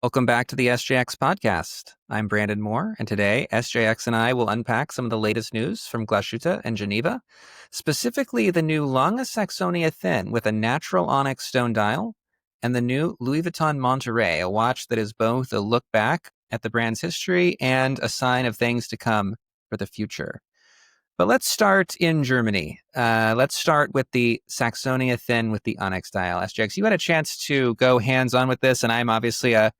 Welcome back to the SJX Podcast. I'm Brandon Moore, and today SJX and I will unpack some of the latest news from Glashütte and Geneva, specifically the new Lange Saxonia Thin with a natural onyx stone dial, and the new Louis Vuitton Monterey, a watch that is both a look back at the brand's history and a sign of things to come for the future. But let's start in Germany. Let's start with the Saxonia Thin with the Onyx dial. SJX, you had a chance to go hands-on with this, and I'm obviously a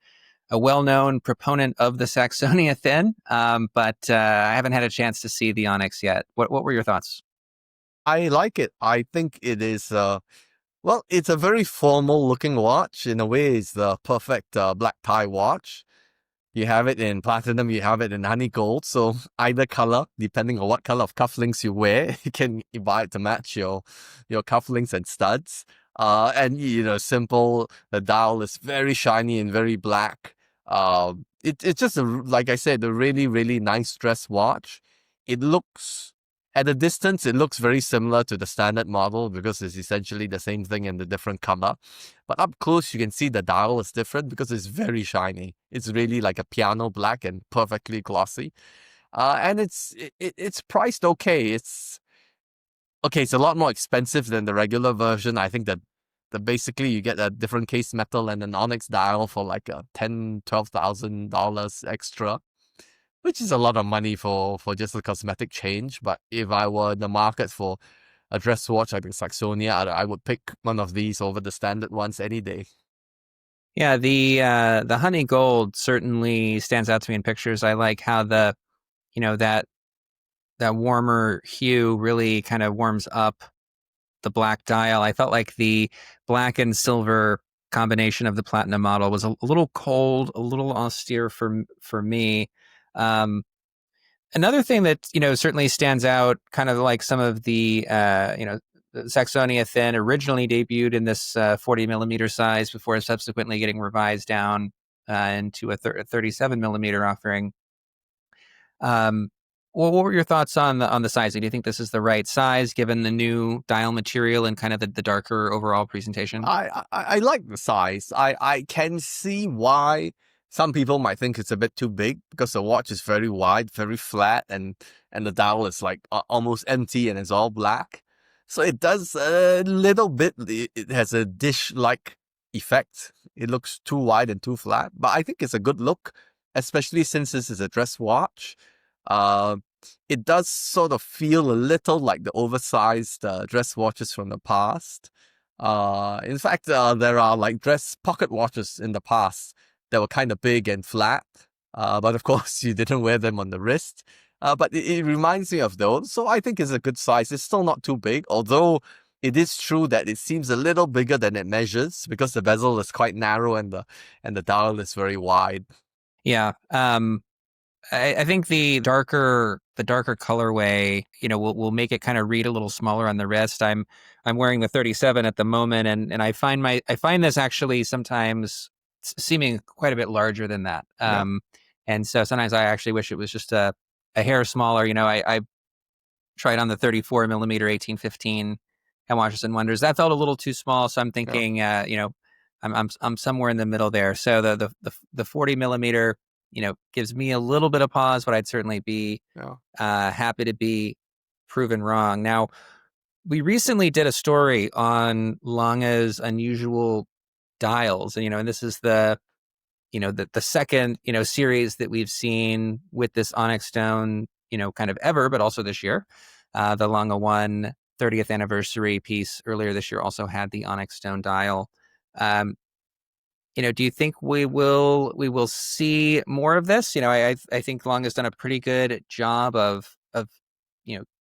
well-known proponent of the Saxonia Thin, but I haven't had a chance to see the Onyx yet. What were your thoughts? I like it. I think it is, it's a very formal-looking watch. In a way, it's the perfect black tie watch. You have it in platinum, you have it in honey gold. So either color, depending on what color of cufflinks you wear, you can buy it to match your cufflinks and studs. Simple. The dial is very shiny and very black. It's just like I said, a really, really nice dress watch. It looks, at a distance, it looks very similar to the standard model because it's essentially the same thing in the different color. But up close, you can see the dial is different because it's very shiny. It's really like a piano black and perfectly glossy. And it's priced okay. It's a lot more expensive than the regular version. I think that basically you get a different case metal and an onyx dial for like $10,000-$12,000 extra, which is a lot of money for just a cosmetic change. But if I were in the market for a dress watch like the Saxonia, I would pick one of these over the standard ones any day. Yeah, the honey gold certainly stands out to me in pictures. I like how that warmer hue really kind of warms up the black dial. I felt like the black and silver combination of the platinum model was a little cold, a little austere for me. Another thing that certainly stands out, kind of like some of the Saxonia Thin originally debuted in this 40 millimeter size before subsequently getting revised down into a 37 millimeter offering. What were your thoughts on the sizing? Do you think this is the right size given the new dial material and kind of the darker overall presentation? I like the size. I can see why some people might think it's a bit too big because the watch is very wide, very flat, and the dial is like almost empty and it's all black. So it does a little bit. It has a dish-like effect. It looks too wide and too flat, but I think it's a good look, especially since this is a dress watch. It does sort of feel a little like the oversized dress watches from the past. In fact, there are like dress pocket watches in the past that were kind of big and flat. But of course, you didn't wear them on the wrist. But it reminds me of those. So I think it's a good size. It's still not too big, although it is true that it seems a little bigger than it measures because the bezel is quite narrow and the dial is very wide. Yeah. I think the darker colorway, will make it kind of read a little smaller on the wrist. I'm wearing the 37 at the moment, and I find this actually sometimes seeming quite a bit larger than that. And so sometimes I actually wish it was just a hair smaller. I tried on the 34 millimeter 1815 at Watches and Wonders. That felt a little too small, so I'm thinking, I'm somewhere in the middle there. So the 40 millimeter. Gives me a little bit of pause, but I'd certainly be happy to be proven wrong. Now, we recently did a story on Lange's unusual dials, and this is the second, series that we've seen with this onyx stone, kind of ever, but also this year. The Lange 1 30th anniversary piece earlier this year also had the onyx stone dial. Do you think we will see more of this? I think Lange has done a pretty good job of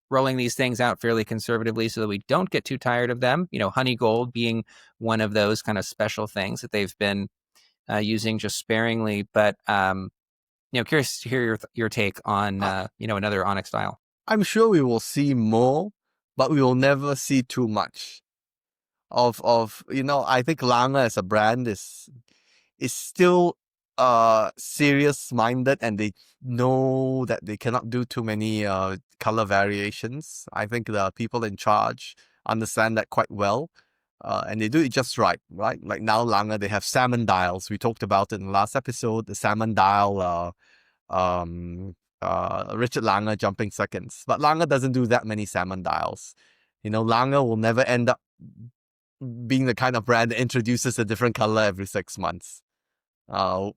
rolling these things out fairly conservatively so that we don't get too tired of them. Honey gold being one of those kind of special things that they've been using just sparingly. But curious to hear your take on another onyx style. I'm sure we will see more, but we will never see too much of I think Lange as a brand is still serious minded, and they know that they cannot do too many color variations. I think the people in charge understand that quite well. and they do it just right? Like now Lange, they have salmon dials. We talked about it in the last episode, the salmon dial, Richard Lange jumping seconds. But Lange doesn't do that many salmon dials. Lange will never end up being the kind of brand that introduces a different color every 6 months.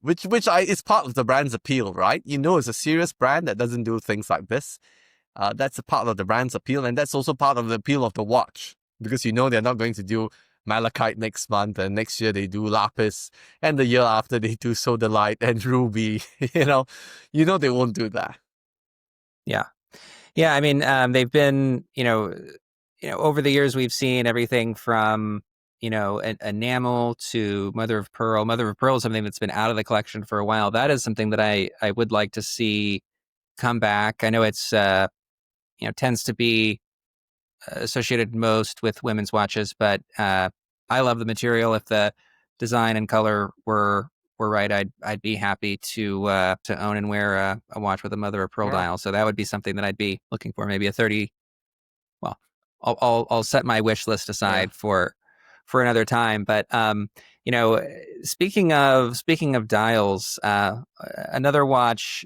Which is part of the brand's appeal, right? It's a serious brand that doesn't do things like this. That's a part of the brand's appeal, and that's also part of the appeal of the watch, because they're not going to do malachite next month, and next year they do lapis, and the year after they do sodalite and ruby. They won't do that. Yeah. I mean, they've been, over the years we've seen everything from enamel to mother of pearl. Mother of pearl is something that's been out of the collection for a while. That is something that I would like to see come back. I know it's tends to be associated most with women's watches, but I love the material. If the design and color were right, I'd be happy to own and wear a watch with a mother of pearl dial. So that would be something that I'd be looking for. Maybe a 30. Well, I'll set my wish list aside for another time. But speaking of dials, another watch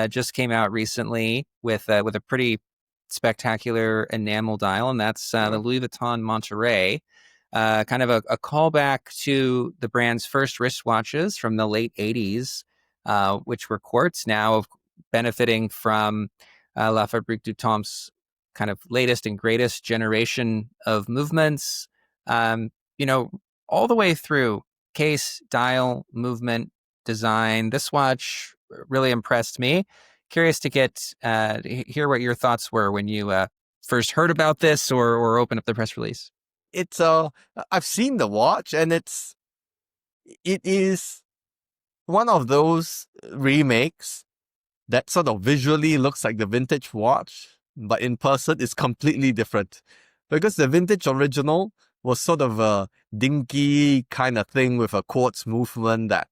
just came out recently with a pretty spectacular enamel dial, and that's the Louis Vuitton Monterey. Kind of a callback to the brand's first wristwatches from the late 80s, which were quartz, now benefiting from La Fabrique du Temps's kind of latest and greatest generation of movements. All the way through case, dial, movement, design. This watch really impressed me. Curious to hear what your thoughts were when you first heard about this or opened up the press release. It's I've seen the watch, and it is one of those remakes that sort of visually looks like the vintage watch, but in person it's completely different, because the vintage original was sort of a dinky kind of thing with a quartz movement. That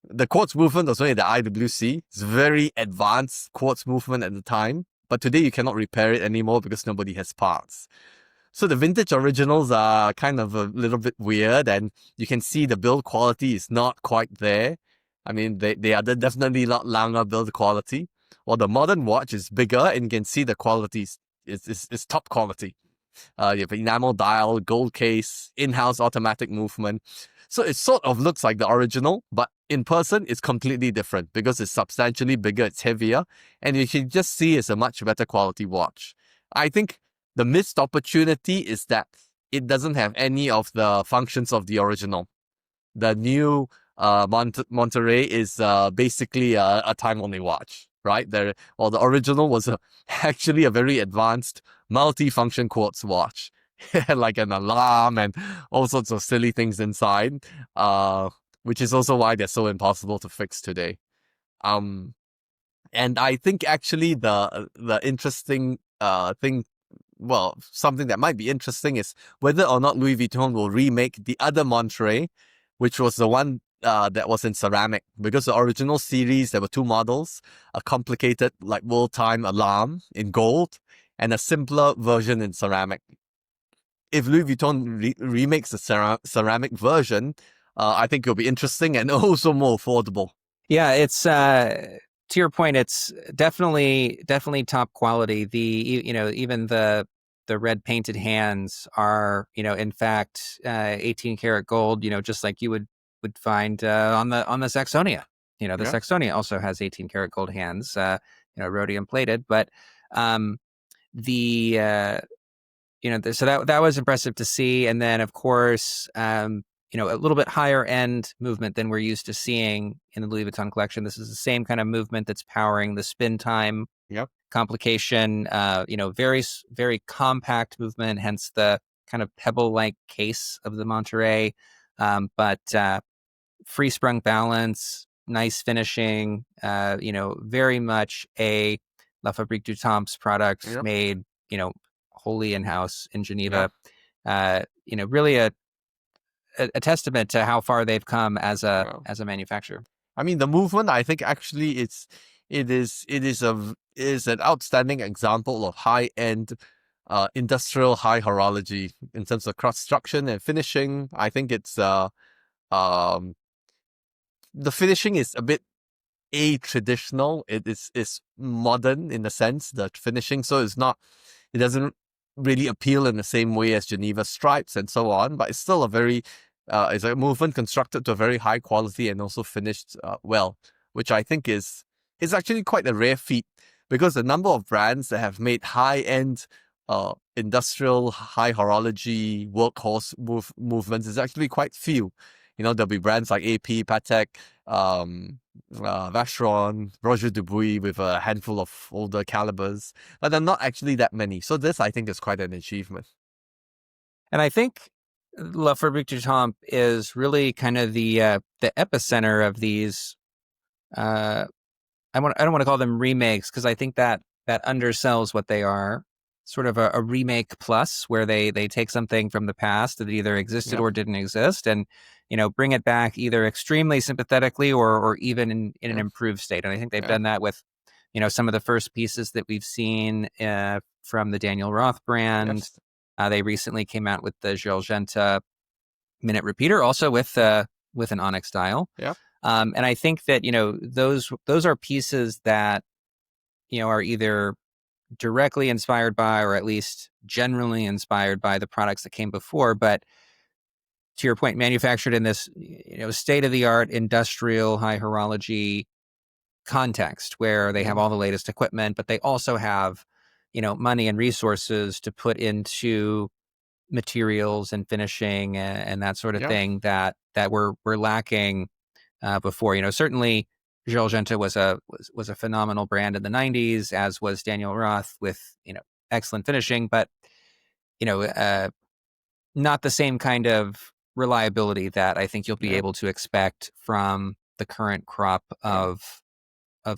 the quartz movement was only the IWC. It's very advanced quartz movement at the time, but today you cannot repair it anymore because nobody has parts. So the vintage originals are kind of a little bit weird, and you can see the build quality is not quite there. I mean, they are definitely not Lange build quality. While the modern watch is bigger, and you can see the quality is top quality. You have enamel dial, gold case, in-house automatic movement. So it sort of looks like the original, but in person it's completely different because it's substantially bigger, it's heavier, and you can just see it's a much better quality watch. I think the missed opportunity is that it doesn't have any of the functions of the original. The new Monterey is basically a time-only watch, right? The original was actually a very advanced multi-function quartz watch, like an alarm and all sorts of silly things inside, which is also why they're so impossible to fix today. And I think actually the interesting thing, well, something that might be interesting is whether or not Louis Vuitton will remake the other Monterey, which was the one that was in ceramic, because the original series, there were two models, a complicated like world time alarm in gold and a simpler version in ceramic. If Louis Vuitton remakes the ceramic version, I think it'll be interesting and also more affordable. Yeah, it's to your point, it's definitely top quality. Even the red painted hands are, in fact, 18 karat gold, just like you would find on the Saxonia. The Saxonia also has 18 karat gold hands, rhodium plated, but so that was impressive to see. And then of course, a little bit higher end movement than we're used to seeing in the Louis Vuitton collection. This is the same kind of movement that's powering the spin time complication, very, very compact movement, hence the kind of pebble-like case of the Monterey, but free sprung balance, nice finishing, very much a La Fabrique du Temps product made, wholly in-house in Geneva. Really a testament to how far they've come as a manufacturer. I mean, the movement, I think actually it is an outstanding example of high-end industrial high horology in terms of construction and finishing. I think it's um, the finishing is a bit traditional. It is modern in a sense, the finishing. So it doesn't really appeal in the same way as Geneva stripes and so on, but it's still it's a movement constructed to a very high quality and also finished well, which I think is actually quite a rare feat, because the number of brands that have made high-end industrial high horology workhorse movements is actually quite few. There'll be brands like AP, Patek, Vacheron, Roger Dubuis with a handful of older calibers, but there are not actually that many. So this, I think, is quite an achievement. And I think La Fabrique du Temps is really kind of the epicenter of these. I don't want to call them remakes, because I think that undersells what they are. Sort of a remake plus, where they take something from the past that either existed or didn't exist, and bring it back either extremely sympathetically or even in an improved state. And I think they've done that with some of the first pieces that we've seen from the Daniel Roth brand. Yes. They recently came out with the Giorgenta minute repeater, also with an Onyx dial. Yeah. And I think that those are pieces that are either directly inspired by, or at least generally inspired by, the products that came before, but to your point, manufactured in this state-of-the-art industrial high horology context, where they have all the latest equipment, but they also have money and resources to put into materials and finishing and that sort of thing that were lacking before. Certainly Giorgenta was a phenomenal brand in the 90s, as was Daniel Roth, with excellent finishing, but not the same kind of reliability that I think you'll be able to expect from the current crop of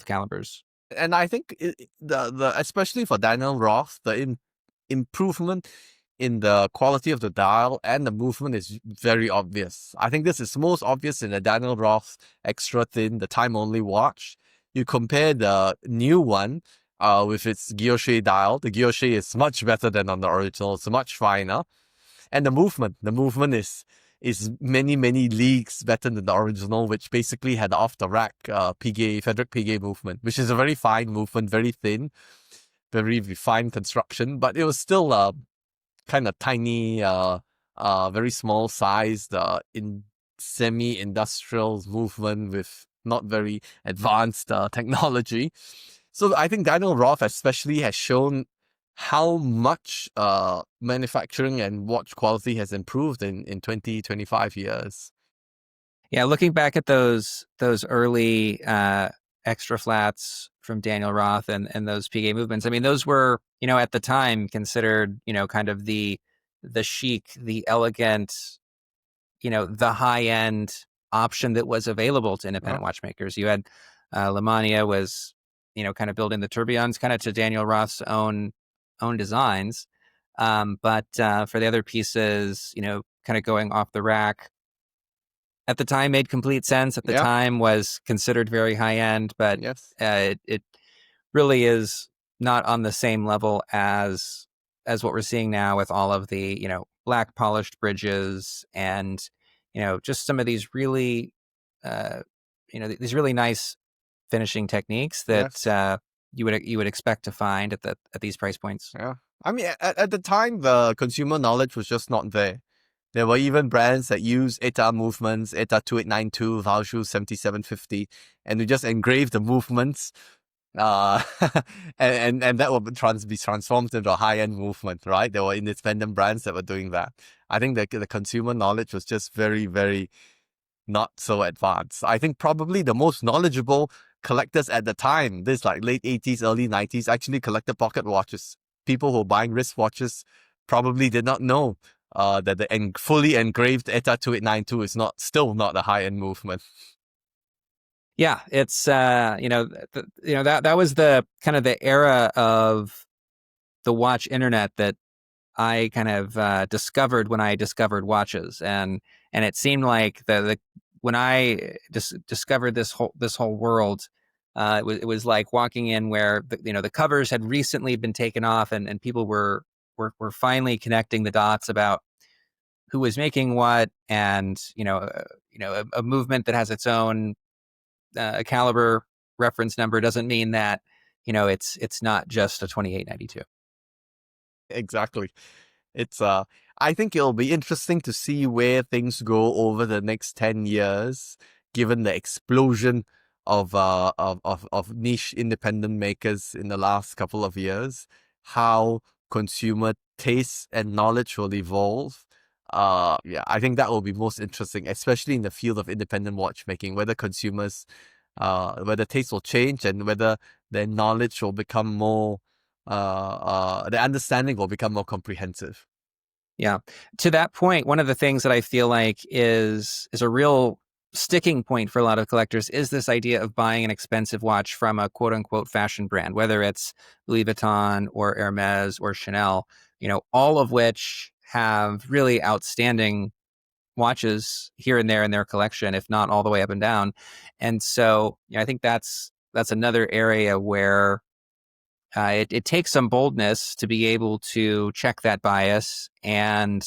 calibers. And I think the especially for Daniel Roth, the improvement in the quality of the dial and the movement is very obvious. I think this is most obvious in the Daniel Roth Extra Thin, the time-only watch. You compare the new one with its guilloche dial. The guilloche is much better than on the original. It's much finer. And the movement is many, many leagues better than the original, which basically had off-the-rack Frederick Piguet movement, which is a very fine movement, very thin, very refined construction, but it was still kind of tiny, very small sized, in semi-industrial movement with not very advanced technology. So I think Daniel Roth especially has shown how much manufacturing and watch quality has improved in 20, 25 years. Yeah, looking back at those early extra flats from Daniel Roth and those Piguet movements, I mean, those were, at the time considered, kind of the chic, the elegant, the high-end option that was available to independent watchmakers. You had Lemania was, kind of building the tourbillons kind of to Daniel Roth's own designs. But for the other pieces, kind of going off the rack, at the time made complete sense. At the time was considered very high end, but it really is not on the same level as what we're seeing now, with all of the black polished bridges and just some of these really these really nice finishing techniques that you would expect to find at these price points. Yeah, I mean, at the time, the consumer knowledge was just not there. There were even brands that use ETA movements, ETA 2892, Valjoux 7750, and they just engrave the movements, and that would be transformed into a high-end movement, right? There were independent brands that were doing that. I think the consumer knowledge was just very, very not so advanced. I think probably the most knowledgeable collectors at the time, this like late 80s, early 90s, actually collected pocket watches. People who were buying wristwatches probably did not know that the fully engraved ETA 2892 is still not a high-end movement. Yeah, it's that was the kind of the era of the watch internet that I kind of discovered when I discovered watches, and it seemed like when I discovered this whole world, it was like walking in where the covers had recently been taken off, and people were we're finally connecting the dots about who was making what, and a movement that has its own caliber reference number doesn't mean that it's not just a 2892. Exactly. It's I think it'll be interesting to see where things go over the next 10 years, given the explosion of niche independent makers in the last couple of years, how consumer tastes and knowledge will evolve. Yeah, I think that will be most interesting, especially in the field of independent watchmaking, whether consumers whether taste will change and whether their knowledge will become more the understanding will become more comprehensive. Yeah. To that point, one of the things that I feel like is a real sticking point for a lot of collectors is this idea of buying an expensive watch from a quote unquote fashion brand, whether it's Louis Vuitton or Hermes or Chanel, all of which have really outstanding watches here and there in their collection, if not all the way up and down. And so I think that's another area where it takes some boldness to be able to check that bias and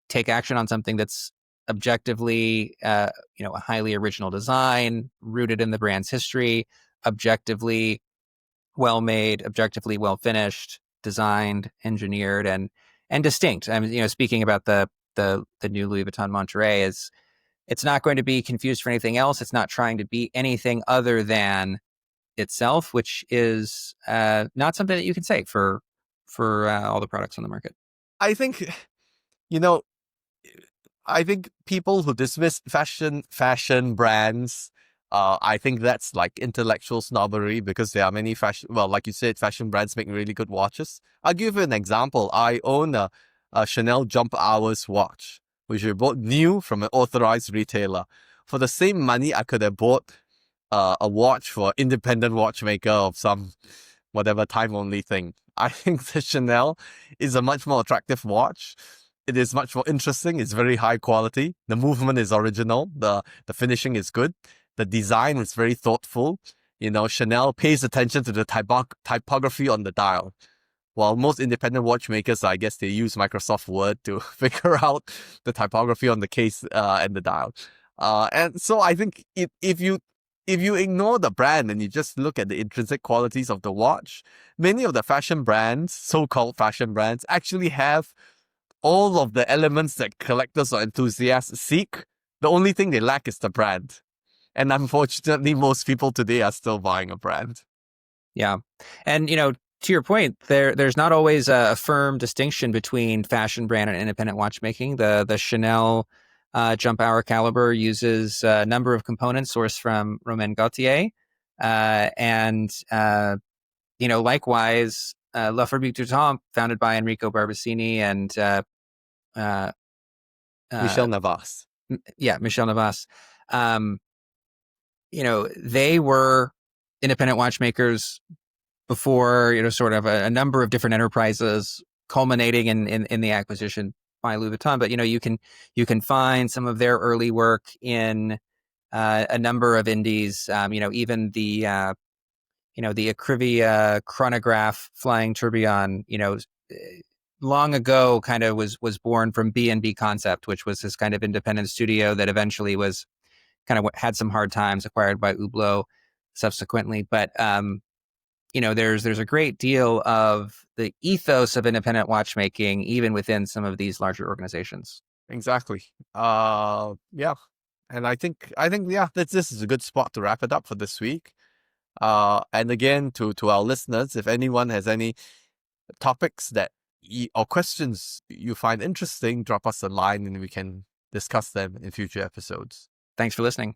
take action on something that's objectively a highly original design, rooted in the brand's history, objectively well made, objectively well finished, designed, engineered, and distinct. I mean, speaking about the new Louis Vuitton Monterey, it's not going to be confused for anything else. It's not trying to be anything other than itself, which is not something that you can say for all the products on the market. I think, you know, I think people who dismiss fashion brands, I think that's like intellectual snobbery, because there are many like you said, fashion brands make really good watches. I'll give you an example. I own a Chanel Jump Hours watch, which I bought new from an authorized retailer. For the same money, I could have bought a watch for an independent watchmaker of some whatever time only thing. I think the Chanel is a much more attractive watch. It is much more interesting. It's very high quality. The movement is original. The finishing is good. The design is very thoughtful. Chanel pays attention to the typography on the dial. While most independent watchmakers, I guess they use Microsoft Word to figure out the typography on the case and the dial. And so I think if you ignore the brand and you just look at the intrinsic qualities of the watch, many of the fashion brands, so-called fashion brands, actually have all of the elements that collectors or enthusiasts seek. The only thing they lack is the brand. And unfortunately, most people today are still buying a brand. Yeah. And, to your point, there's not always a firm distinction between fashion brand and independent watchmaking. The Chanel Jump Hour caliber uses a number of components sourced from Romain Gaultier. Likewise, La Fabrique du Temps, founded by Enrico Barbacini and Michel Navas. Michel Navas. They were independent watchmakers before, sort of a number of different enterprises culminating in the acquisition by Louis Vuitton. But, you can find some of their early work in a number of indies, even the Acrivia chronograph flying tourbillon, long ago kind of was born from B&B Concept, which was this kind of independent studio that eventually was kind of had some hard times, acquired by Hublot subsequently. But, there's a great deal of the ethos of independent watchmaking, even within some of these larger organizations. Exactly. Yeah. And I think, yeah, this is a good spot to wrap it up for this week. And again, to our listeners, if anyone has any topics or questions you find interesting, drop us a line and we can discuss them in future episodes. Thanks for listening.